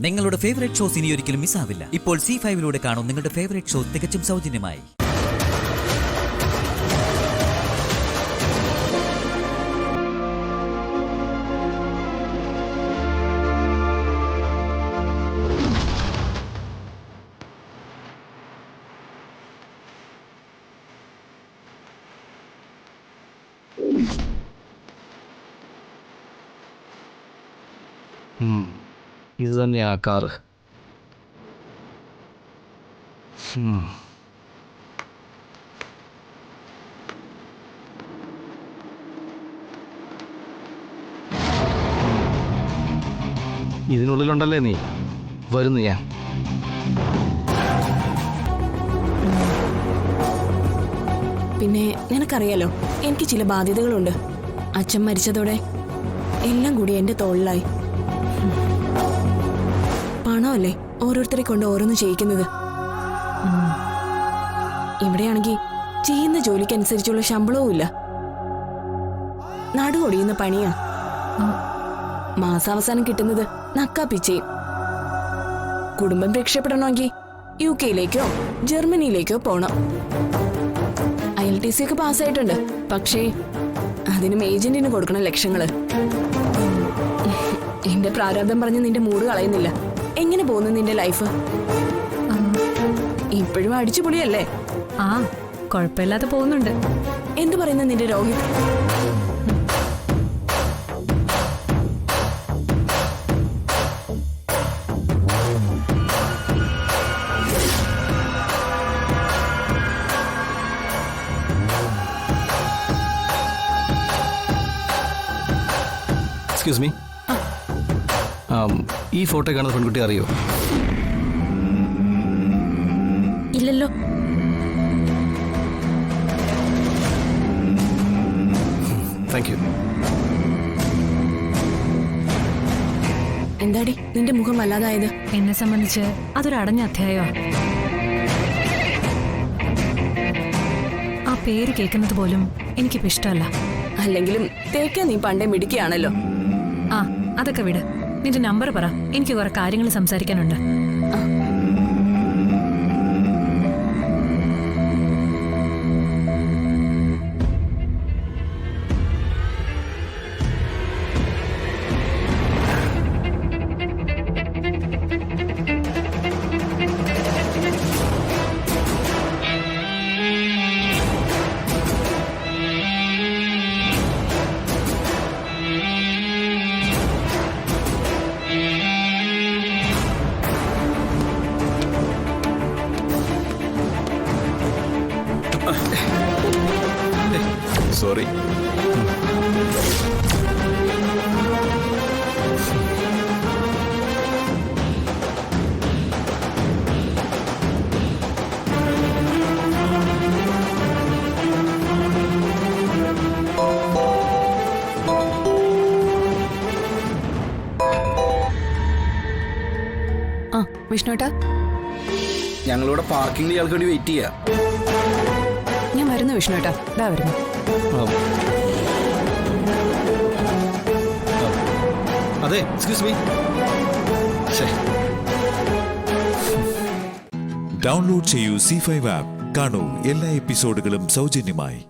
നിങ്ങളുടെ favourite shows ഇനി ഒരിക്കലും മിസ്സാവില്ല. ഇപ്പോൾ C5 കാണും നിങ്ങളുടെ ഫേവറേറ്റ് ഷോ തികച്ചും സൗജന്യമായി. ഇത് തന്നെയാ കാറ്. ഇതിനുള്ളിലുണ്ടല്ലേ നീ? വരുന്നു ഞാൻ. പിന്നെ നിനക്കറിയാലോ, എനിക്ക് ചില ബാധ്യതകളുണ്ട്. അച്ഛൻ മരിച്ചതോടെ എല്ലാം കൂടി എന്റെ തോളിലായി. പണമല്ലേ ഓരോരുത്തരെ കൊണ്ട് ഓരോന്ന് ചെയ്യിക്കുന്നത്. ഇവിടെയാണെങ്കിൽ ചെയ്യുന്ന ജോലിക്കനുസരിച്ചുള്ള ശമ്പളവും ഇല്ല. നടുവൊടിയുന്ന പണിയാ. മാസാവസാനം കിട്ടുന്നത് നക്കാപ്പിച്ചയും. കുടുംബം രക്ഷപ്പെടണമെങ്കിൽ UK-യിലേക്കോ ജർമ്മനിയിലേക്കോ പോണം. IELTS ഒക്കെ പാസ്സായിട്ടുണ്ട്. പക്ഷേ അതിനും ഏജന്റിന് കൊടുക്കണം ലക്ഷങ്ങള്. എന്റെ പ്രാരാബ്ദം പറഞ്ഞ് നിന്റെ മൂഡ് കളയുന്നില്ല. എങ്ങനെ പോകുന്നു നിന്റെ ലൈഫ്? ഇപ്പോഴും അടിച്ചുപൊളിയല്ലേ? ആ, കുഴപ്പമില്ലാതെ പോകുന്നുണ്ട്. എന്തു പറയുന്നു നിന്റെ രോഹിത്? എക്സ്ക്യൂസ് മീ, ഈ ഫോട്ടോ കാണുന്ന പെൺകുട്ടി അറിയോ? ഇല്ലല്ലോ. Thank you. എന്താടി നിന്റെ മുഖം വല്ലാതായത്? എന്നെ സംബന്ധിച്ച് അതൊരു അടഞ്ഞ അധ്യായമാണ്. ആ പേര് കേൾക്കുന്നത് പോലും എനിക്കിപ്പോ ഇഷ്ടമല്ല. അല്ലെങ്കിലും തേക്കാൻ നീ പണ്ടേ മിടിക്കുകയാണല്ലോ. ആ, അതൊക്കെ വിട്. നിന്റെ നമ്പർ പറ, എനിക്ക് കുറെ കാര്യങ്ങൾ സംസാരിക്കാനുണ്ട്. സോറി. ആ വിഷ്ണുട്ടാ, ഞങ്ങളിവിടെ പാർക്കിംഗിൽ ഇയാൾക്ക് വേണ്ടി വെയിറ്റ് ചെയ്യാം. ഞാൻ വരുന്നു വിഷ്ണുട്ടാ. ഇതാ വരുന്നു. അതെ, എക്സ്ക്യൂസ് മീ. ഡൗൺലോഡ് ചെയ്യൂ C5 ആപ്പ്. കാണൂ എല്ലാ എപ്പിസോഡുകളും സൗജന്യമായി.